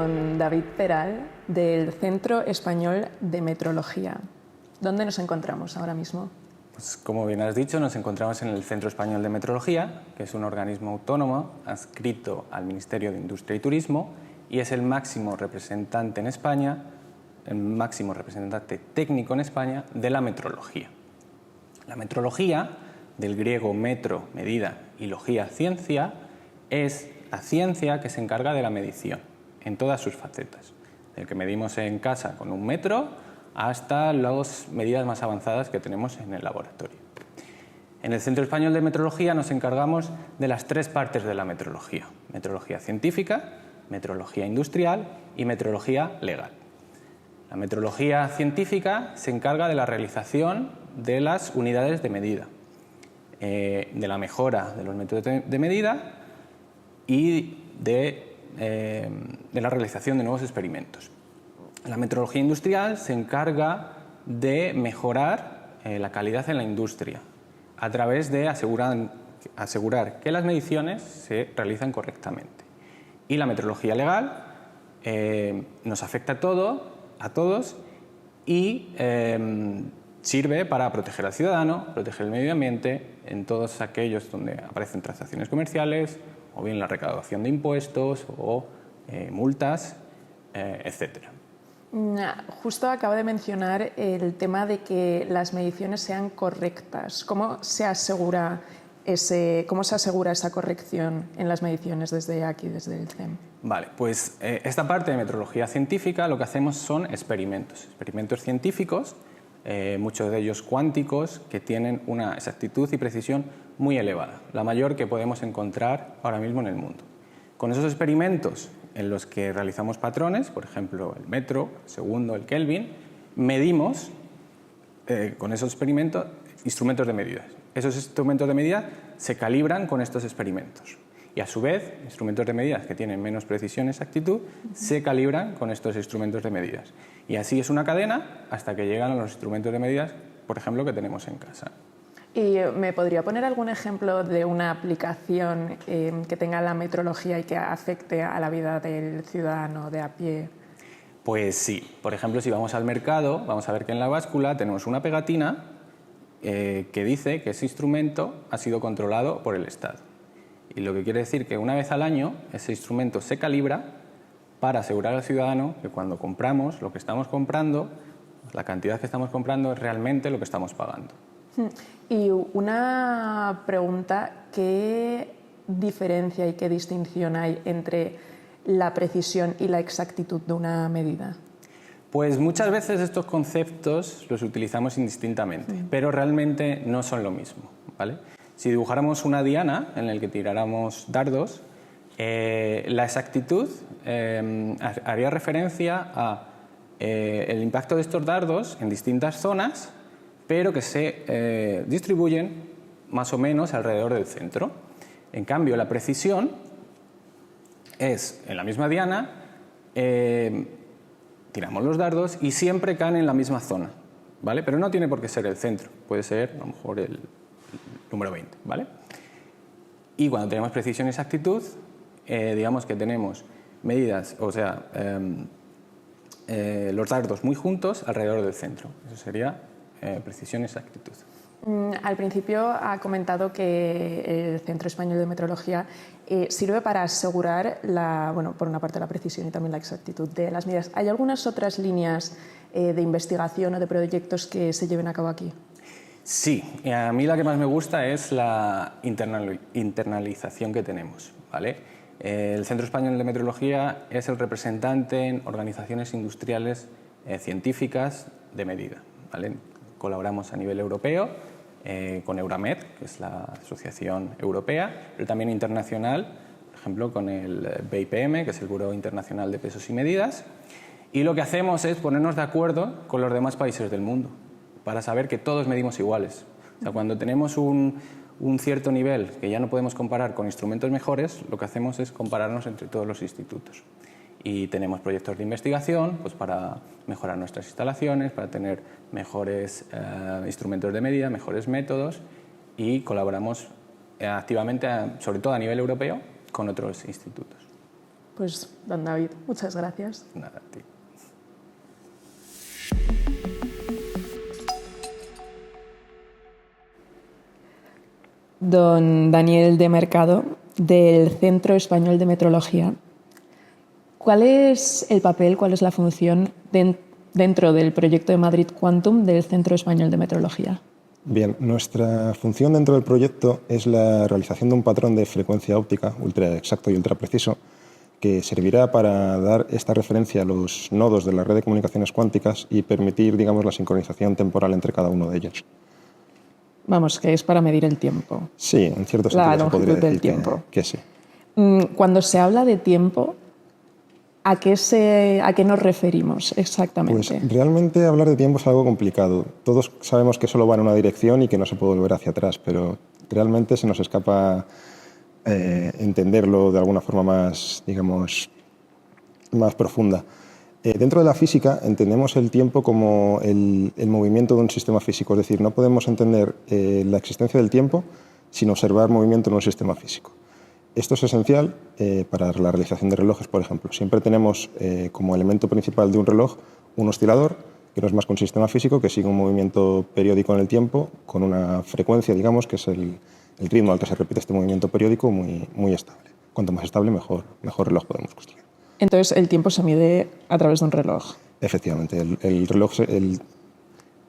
con David Peral del Centro Español de Metrología. ¿Dónde nos encontramos ahora mismo? Pues como bien has dicho, nos encontramos en el Centro Español de Metrología, que es un organismo autónomo adscrito al Ministerio de Industria y Turismo y es el máximo representante en España, el máximo representante técnico en España de la metrología. La metrología, del griego metro, medida, y logía, ciencia, es la ciencia que se encarga de la medición en todas sus facetas, del que medimos en casa con un metro hasta las medidas más avanzadas que tenemos en el laboratorio. En el Centro Español de Metrología nos encargamos de las tres partes de la metrología: metrología científica, metrología industrial y metrología legal. La metrología científica se encarga de la realización de las unidades de medida, de la mejora de los métodos de medida y de la realización de nuevos experimentos. La metrología industrial se encarga de mejorar la calidad en la industria a través de asegurar que las mediciones se realizan correctamente. Y la metrología legal nos afecta a todos y sirve para proteger al ciudadano, proteger el medio ambiente en todos aquellos donde aparecen transacciones comerciales o bien la recaudación de impuestos o multas, etc. Justo acabo de mencionar el tema de que las mediciones sean correctas. ¿Cómo se asegura esa corrección en las mediciones desde aquí, desde el CEM? Vale, pues esta parte de metrología científica lo que hacemos son experimentos científicos, muchos de ellos cuánticos, que tienen una exactitud y precisión muy elevada, la mayor que podemos encontrar ahora mismo en el mundo. Con esos experimentos en los que realizamos patrones, por ejemplo el metro, el segundo, el Kelvin, medimos con esos experimentos instrumentos de medida. Esos instrumentos de medida se calibran con estos experimentos y a su vez instrumentos de medida que tienen menos precisión y exactitud se calibran con estos instrumentos de medidas. Y así es una cadena hasta que llegan a los instrumentos de medidas, por ejemplo, que tenemos en casa. ¿Y me podría poner algún ejemplo de una aplicación que tenga la metrología y que afecte a la vida del ciudadano de a pie? Pues sí. Por ejemplo, si vamos al mercado, vamos a ver que en la báscula tenemos una pegatina que dice que ese instrumento ha sido controlado por el Estado. Y lo que quiere decir que una vez al año ese instrumento se calibra para asegurar al ciudadano que cuando compramos lo que estamos comprando, la cantidad que estamos comprando es realmente lo que estamos pagando. Y una pregunta, ¿qué diferencia y qué distinción hay entre la precisión y la exactitud de una medida? Pues muchas veces estos conceptos los utilizamos indistintamente, pero realmente no son lo mismo, ¿vale? Si dibujáramos una diana en la que tiráramos dardos, la exactitud haría referencia a el impacto de estos dardos en distintas zonas, pero que se distribuyen más o menos alrededor del centro. En cambio, la precisión es, en la misma diana, tiramos los dardos y siempre caen en la misma zona, ¿vale? Pero no tiene por qué ser el centro, puede ser a lo mejor el número 20, ¿vale? Y cuando tenemos precisión y exactitud, digamos que tenemos medidas, o sea, los dardos muy juntos alrededor del centro. Eso sería precisión y exactitud. Al principio ha comentado que el Centro Español de Metrología sirve para asegurar, por una parte, la precisión y también la exactitud de las medidas. ¿Hay algunas otras líneas de investigación o de proyectos que se lleven a cabo aquí? Sí, a mí la que más me gusta es la internalización que tenemos, ¿vale? El Centro Español de Metrología es el representante en organizaciones industriales científicas de medida, ¿vale? Colaboramos a nivel europeo con Euramet, que es la asociación europea, pero también internacional, por ejemplo, con el BIPM, que es el Buró Internacional de Pesos y Medidas. Y lo que hacemos es ponernos de acuerdo con los demás países del mundo para saber que todos medimos iguales. O sea, cuando tenemos un cierto nivel que ya no podemos comparar con instrumentos mejores, lo que hacemos es compararnos entre todos los institutos. Y tenemos proyectos de investigación pues, para mejorar nuestras instalaciones, para tener mejores instrumentos de medida, mejores métodos y colaboramos activamente, sobre todo a nivel europeo, con otros institutos. Pues, don David, muchas gracias. Nada, a ti. Don Daniel de Mercado, del Centro Español de Metrología. ¿Cuál es el papel, cuál es la función dentro del proyecto de Madrid Quantum del Centro Español de Metrología? Bien, nuestra función dentro del proyecto es la realización de un patrón de frecuencia óptica ultra exacto y ultra preciso que servirá para dar esta referencia a los nodos de la red de comunicaciones cuánticas y permitir, digamos, la sincronización temporal entre cada uno de ellos. Vamos, que es para medir el tiempo. Sí, en cierto sentido se podría decir del tiempo. Que sí. Cuando se habla de tiempo, ¿a qué nos referimos exactamente? Pues realmente hablar de tiempo es algo complicado. Todos sabemos que solo va en una dirección y que no se puede volver hacia atrás, pero realmente se nos escapa entenderlo de alguna forma más, digamos, más profunda. Dentro de la física entendemos el tiempo como el movimiento de un sistema físico, es decir, no podemos entender la existencia del tiempo sin observar movimiento en un sistema físico. Esto es esencial para la realización de relojes, por ejemplo. Siempre tenemos como elemento principal de un reloj un oscilador, que no es más que un sistema físico que sigue un movimiento periódico en el tiempo con una frecuencia, digamos, que es el ritmo al que se repite este movimiento periódico muy estable. Cuanto más estable, mejor reloj podemos construir. Entonces, el tiempo se mide a través de un reloj. Efectivamente,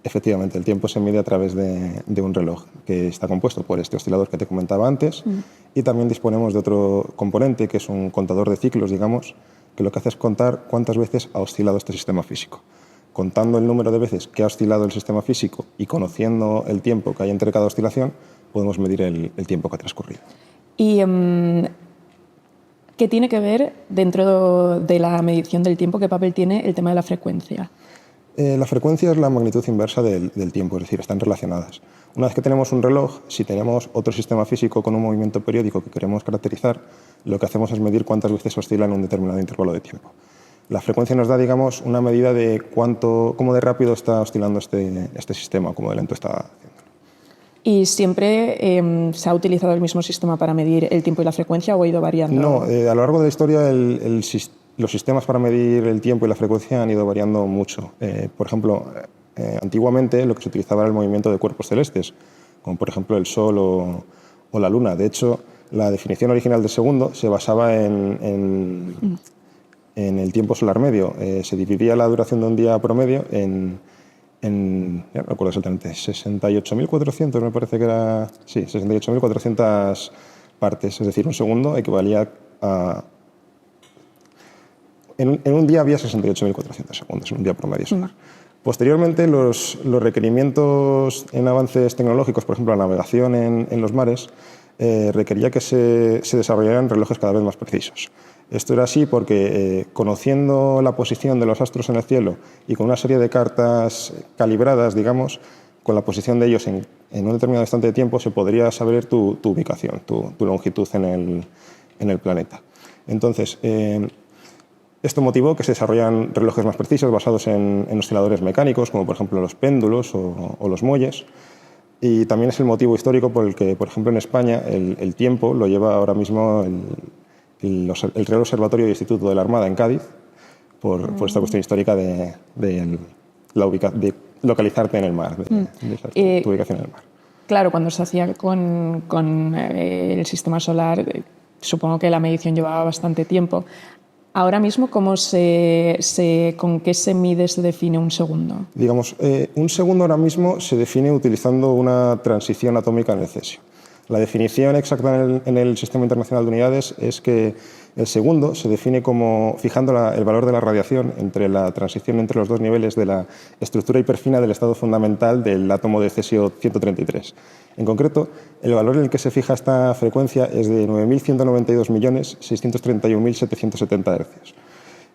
efectivamente, el tiempo se mide a través de un reloj que está compuesto por este oscilador que te comentaba antes y también disponemos de otro componente que es un contador de ciclos, digamos, que lo que hace es contar cuántas veces ha oscilado este sistema físico. Contando el número de veces que ha oscilado el sistema físico y conociendo el tiempo que hay entre cada oscilación, podemos medir el tiempo que ha transcurrido. Y ¿qué tiene que ver dentro de la medición del tiempo, qué papel tiene el tema de la frecuencia? La frecuencia es la magnitud inversa del tiempo, es decir, están relacionadas. Una vez que tenemos un reloj, si tenemos otro sistema físico con un movimiento periódico que queremos caracterizar, lo que hacemos es medir cuántas veces oscila en un determinado intervalo de tiempo. La frecuencia nos da, digamos, una medida de cómo de rápido está oscilando este sistema, cómo de lento está haciendo. ¿Y siempre se ha utilizado el mismo sistema para medir el tiempo y la frecuencia o ha ido variando? No, a lo largo de la historia los sistemas para medir el tiempo y la frecuencia han ido variando mucho. Por ejemplo, antiguamente lo que se utilizaba era el movimiento de cuerpos celestes, como por ejemplo el Sol o la Luna. De hecho, la definición original de segundo se basaba en el tiempo solar medio. Se dividía la duración de un día promedio ya no recuerdo exactamente, 68.400 me parece que era, sí, 68.400 partes, es decir, un segundo equivalía a... En un día había 68.400 segundos, en un día promedio solar. Posteriormente, los requerimientos en avances tecnológicos, por ejemplo, la navegación en los mares, requería que se desarrollaran relojes cada vez más precisos. Esto era así porque, conociendo la posición de los astros en el cielo y con una serie de cartas calibradas, digamos, con la posición de ellos en un determinado instante de tiempo, se podría saber tu ubicación, tu longitud en el planeta. Entonces, esto motivó que se desarrollaran relojes más precisos basados en osciladores mecánicos, como por ejemplo los péndulos o los muelles. Y también es el motivo histórico por el que, por ejemplo, en España el tiempo lo lleva ahora mismo el Real Observatorio del Instituto de la Armada en Cádiz, por esta cuestión histórica de localizarte en el mar, tu ubicación en el mar. Claro, cuando se hacía con el sistema solar, supongo que la medición llevaba bastante tiempo. Ahora mismo, ¿con qué se mide, se define un segundo? Digamos, un segundo ahora mismo se define utilizando una transición atómica en el cesio. La definición exacta en el Sistema Internacional de Unidades es que el segundo se define como fijando el valor de la radiación entre la transición entre los dos niveles de la estructura hiperfina del estado fundamental del átomo de cesio 133. En concreto, el valor en el que se fija esta frecuencia es de 9.192.631.770 Hz.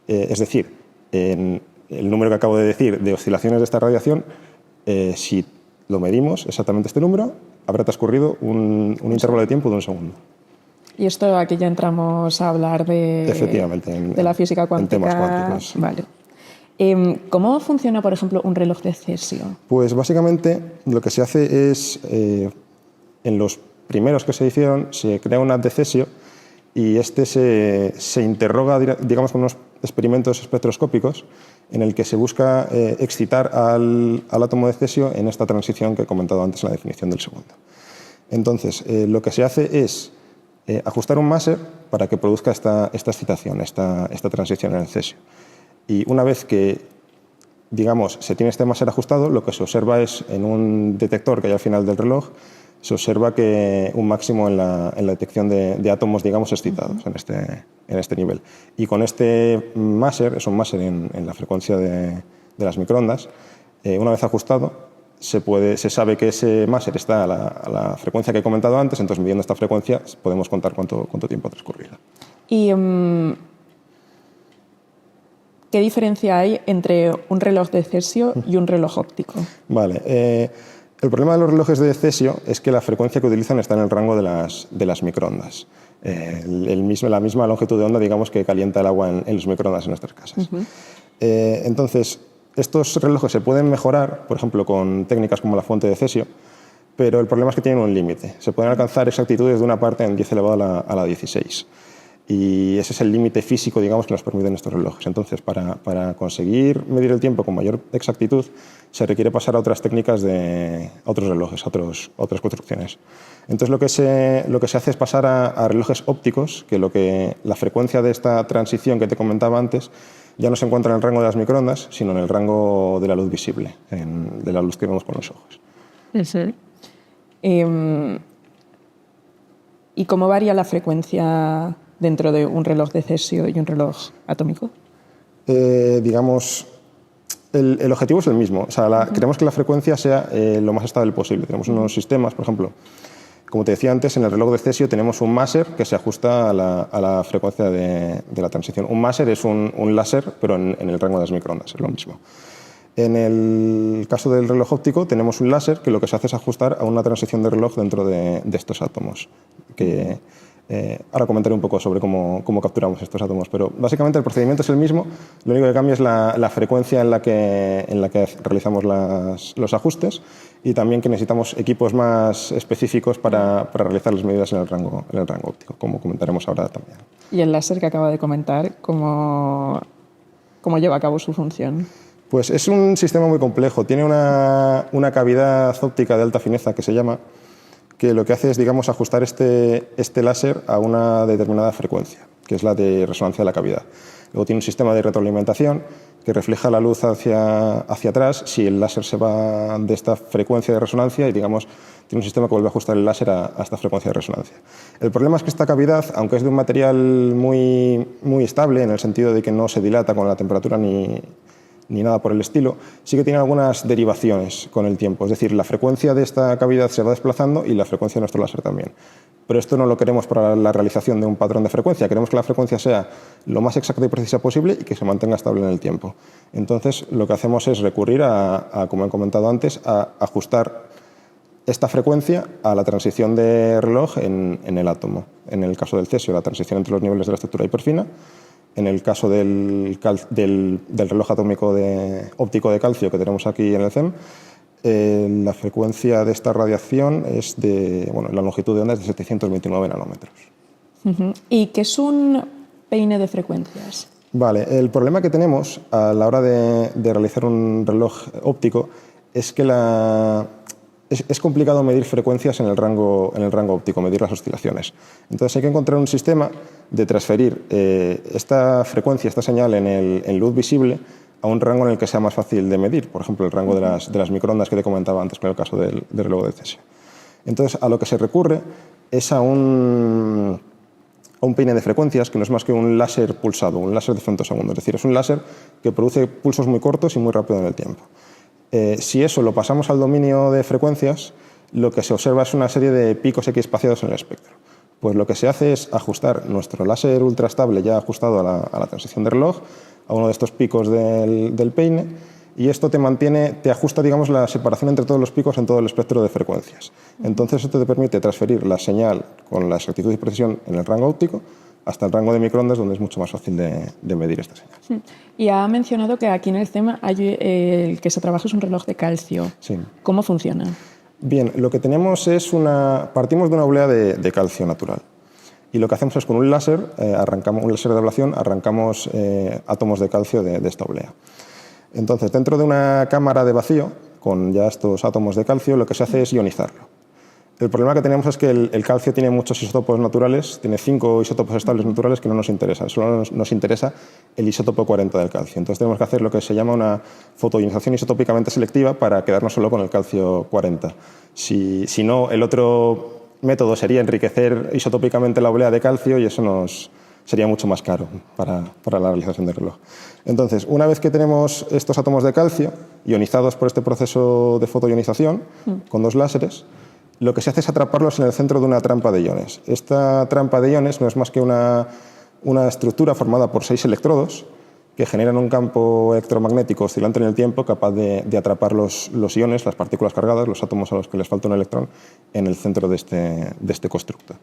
Es decir, en el número que acabo de decir de oscilaciones de esta radiación, si lo medimos exactamente este número, habrá transcurrido un intervalo de tiempo de un segundo. Y esto aquí ya entramos a hablar de la física cuántica. En temas cuánticos. Vale. ¿Cómo funciona, por ejemplo, un reloj de cesio? Pues básicamente lo que se hace es, en los primeros que se hicieron, se crea una haz de cesio y este se interroga, digamos, con unos experimentos espectroscópicos en el que se busca excitar al átomo de cesio en esta transición que he comentado antes en la definición del segundo. Entonces, lo que se hace es ajustar un máser para que produzca esta excitación, esta transición en el cesio. Y una vez que, digamos, se tiene este máser ajustado, lo que se observa es, en un detector que hay al final del reloj, se observa que un máximo en la detección de átomos, digamos, excitados en este nivel. Y con este máser, es un máser en la frecuencia de las microondas, una vez ajustado, se sabe que ese máser está a la frecuencia que he comentado antes, entonces midiendo esta frecuencia podemos contar cuánto tiempo ha transcurrido. ¿Y qué diferencia hay entre un reloj de cesio y un reloj óptico? Vale. El problema de los relojes de cesio es que la frecuencia que utilizan está en el rango de las microondas. La misma longitud de onda, digamos, que calienta el agua en los microondas en nuestras casas. Entonces, estos relojes se pueden mejorar, por ejemplo, con técnicas como la fuente de cesio, pero el problema es que tienen un límite. Se pueden alcanzar exactitudes de una parte en 10 elevado a la 16. Y ese es el límite físico, digamos, que nos permiten estos relojes. Entonces, para conseguir medir el tiempo con mayor exactitud, se requiere pasar a otras técnicas a otros relojes, a otras construcciones. Entonces, lo que se hace es pasar a relojes ópticos, que la frecuencia de esta transición que te comentaba antes ya no se encuentra en el rango de las microondas, sino en el rango de la luz visible, de la luz que vemos con los ojos. ¿Y cómo varía la frecuencia dentro de un reloj de cesio y un reloj atómico? Digamos, el objetivo es el mismo. O sea, queremos que la frecuencia sea lo más estable posible. Tenemos unos sistemas, por ejemplo, como te decía antes, en el reloj de cesio tenemos un máser que se ajusta a la frecuencia de la transición. Un máser es un láser, pero en el rango de las microondas, es lo mismo. En el caso del reloj óptico tenemos un láser que lo que se hace es ajustar a una transición de reloj dentro de estos átomos. Ahora comentaré un poco sobre cómo capturamos estos átomos, pero básicamente el procedimiento es el mismo. Lo único que cambia es la frecuencia en la que realizamos los ajustes, y también que necesitamos equipos más específicos para realizar las medidas en el rango óptico, como comentaremos ahora también. ¿Y el láser que acaba de comentar, cómo lleva a cabo su función? Pues es un sistema muy complejo. Tiene una cavidad óptica de alta fineza que se llama, que lo que hace es, digamos, ajustar este láser a una determinada frecuencia, que es la de resonancia de la cavidad. Luego tiene un sistema de retroalimentación que refleja la luz hacia atrás si el láser se va de esta frecuencia de resonancia, y, digamos, tiene un sistema que vuelve a ajustar el láser a esta frecuencia de resonancia. El problema es que esta cavidad, aunque es de un material muy, muy estable, en el sentido de que no se dilata con la temperatura ni nada por el estilo, sí que tiene algunas derivaciones con el tiempo. Es decir, la frecuencia de esta cavidad se va desplazando y la frecuencia de nuestro láser también. Pero esto no lo queremos para la realización de un patrón de frecuencia. Queremos que la frecuencia sea lo más exacta y precisa posible y que se mantenga estable en el tiempo. Entonces, lo que hacemos es recurrir como he comentado antes, a ajustar esta frecuencia a la transición de reloj en el átomo. En el caso del cesio, la transición entre los niveles de la estructura hiperfina. En el caso del reloj atómico óptico de calcio que tenemos aquí en el CEM, la frecuencia de esta radiación es la longitud de onda es de 729 nanómetros. ¿Y qué es un peine de frecuencias? Vale, el problema que tenemos a la hora de realizar un reloj óptico es que es complicado medir frecuencias en el rango óptico, medir las oscilaciones. Entonces hay que encontrar un sistema de transferir esta frecuencia, esta señal en luz visible, a un rango en el que sea más fácil de medir. Por ejemplo, el rango de las microondas que te comentaba antes con el caso del reloj de cesio. Entonces, a lo que se recurre es a un peine de frecuencias que no es más que un láser pulsado, un láser de femtosegundo. Es decir, es un láser que produce pulsos muy cortos y muy rápido en el tiempo. Si eso lo pasamos al dominio de frecuencias, lo que se observa es una serie de picos X espaciados en el espectro. Pues lo que se hace es ajustar nuestro láser ultraestable ya ajustado a la transición de reloj a uno de estos picos del peine, y esto te ajusta, digamos, la separación entre todos los picos en todo el espectro de frecuencias. Entonces esto te permite transferir la señal con la exactitud y precisión en el rango óptico hasta el rango de microondas, donde es mucho más fácil de medir esta señal. Y ha mencionado que aquí en el CEM el que se trabaja es un reloj de calcio. Sí. ¿Cómo funciona? Bien, lo que tenemos es partimos de una oblea de calcio natural. y lo que hacemos es con un láser, un láser de ablación, arrancamos átomos de calcio de esta oblea. Entonces, dentro de una cámara de vacío, con ya estos átomos de calcio, lo que se hace es ionizarlo. El problema que tenemos es que el calcio tiene muchos isótopos naturales, tiene 5 isótopos estables naturales que no nos interesan, solo nos interesa el isótopo 40 del calcio. Entonces tenemos que hacer lo que se llama una fotoionización isotópicamente selectiva para quedarnos solo con el calcio 40. Si no, el otro método sería enriquecer isotópicamente la oblea de calcio y eso sería mucho más caro para la realización del reloj. Entonces, una vez que tenemos estos átomos de calcio ionizados por este proceso de fotoionización con 2 láseres, lo que se hace es atraparlos en el centro de una trampa de iones. Esta trampa de iones no es más que una estructura formada por 6 electrodos que generan un campo electromagnético oscilante en el tiempo capaz de atrapar los iones, las partículas cargadas, los átomos a los que les falta un electrón, en el centro de este constructo.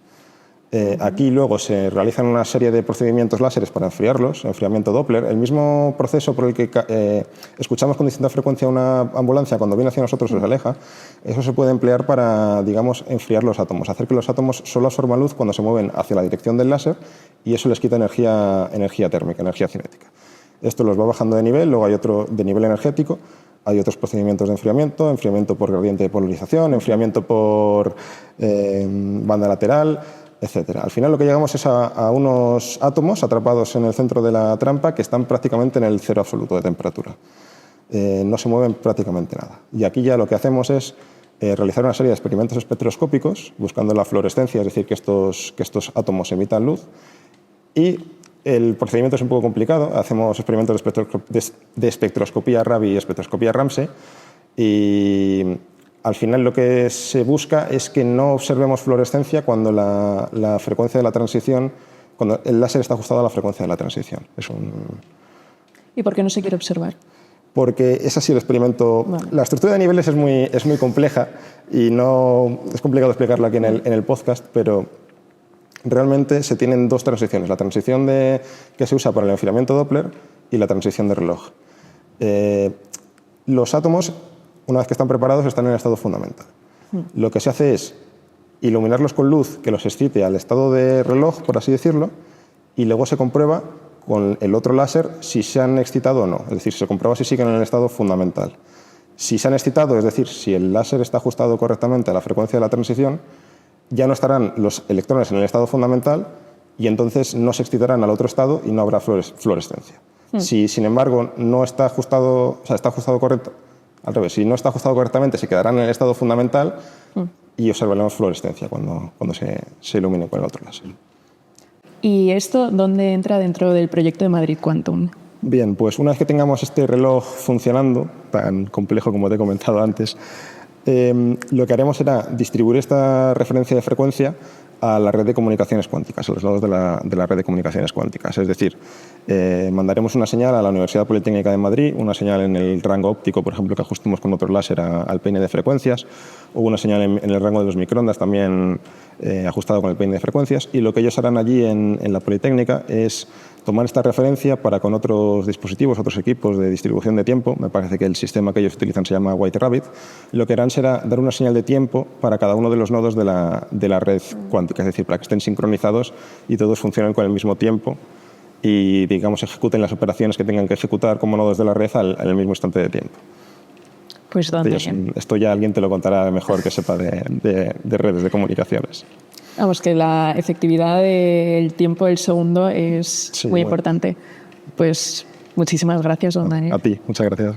Aquí luego se realizan una serie de procedimientos láseres para enfriarlos, enfriamiento Doppler, el mismo proceso por el que escuchamos con distinta frecuencia una ambulancia cuando viene hacia nosotros o se aleja. Eso se puede emplear para, digamos, enfriar los átomos, hacer que los átomos solo absorban luz cuando se mueven hacia la dirección del láser y eso les quita energía térmica, energía cinética. Esto los va bajando de nivel, luego hay otro de nivel energético. Hay otros procedimientos de enfriamiento, enfriamiento por gradiente de polarización, enfriamiento por banda lateral, etcétera. Al final lo que llegamos es a unos átomos atrapados en el centro de la trampa que están prácticamente en el cero absoluto de temperatura. No se mueven prácticamente nada. Y aquí ya lo que hacemos es realizar una serie de experimentos espectroscópicos buscando la fluorescencia, es decir, que estos átomos emitan luz. Y el procedimiento es un poco complicado. Hacemos experimentos de espectroscopía Rabi y espectroscopía Ramsey. Y al final lo que se busca es que no observemos fluorescencia cuando la frecuencia de la transición, cuando el láser está ajustado a la frecuencia de la transición. ¿Y por qué no se quiere observar? Porque es así el experimento. Vale. La estructura de niveles es muy compleja y es complicado explicarla aquí en el podcast, pero realmente se tienen 2 transiciones. La transición que se usa para el enfriamiento Doppler y la transición de reloj. Los átomos, una vez que están preparados, están en el estado fundamental. Lo que se hace es iluminarlos con luz que los excite al estado de reloj, por así decirlo, y luego se comprueba con el otro láser si se han excitado o no. Es decir, se comprueba si siguen en el estado fundamental. Si se han excitado, es decir, si el láser está ajustado correctamente a la frecuencia de la transición, ya no estarán los electrones en el estado fundamental y entonces no se excitarán al otro estado y no habrá fluorescencia. Si, sin embargo, no está ajustado, o sea, está ajustado correcto, al revés, si no está ajustado correctamente, se quedarán en el estado fundamental y observaremos fluorescencia cuando se ilumine con el otro láser. ¿Y esto dónde entra dentro del proyecto de Madrid Quantum? Bien, pues una vez que tengamos este reloj funcionando, tan complejo como te he comentado antes, lo que haremos será distribuir esta referencia de frecuencia a la red de comunicaciones cuánticas, a los lados de la red de comunicaciones cuánticas. Es decir, mandaremos una señal a la Universidad Politécnica de Madrid, una señal en el rango óptico, por ejemplo, que ajustemos con otro láser al peine de frecuencias, o una señal en el rango de los microondas también ajustado con el peine de frecuencias. Y lo que ellos harán allí en la Politécnica es tomar esta referencia para con otros dispositivos, otros equipos de distribución de tiempo. Me parece que el sistema que ellos utilizan se llama White Rabbit. Lo que harán será dar una señal de tiempo para cada uno de los nodos de la red cuántica, es decir, para que estén sincronizados y todos funcionen con el mismo tiempo y, digamos, ejecuten las operaciones que tengan que ejecutar como nodos de la red al mismo instante de tiempo. Pues esto ya alguien te lo contará mejor que sepa de redes de comunicaciones. Vamos, que la efectividad del tiempo del segundo es muy importante. Pues muchísimas gracias, don Daniel. A ti, muchas gracias.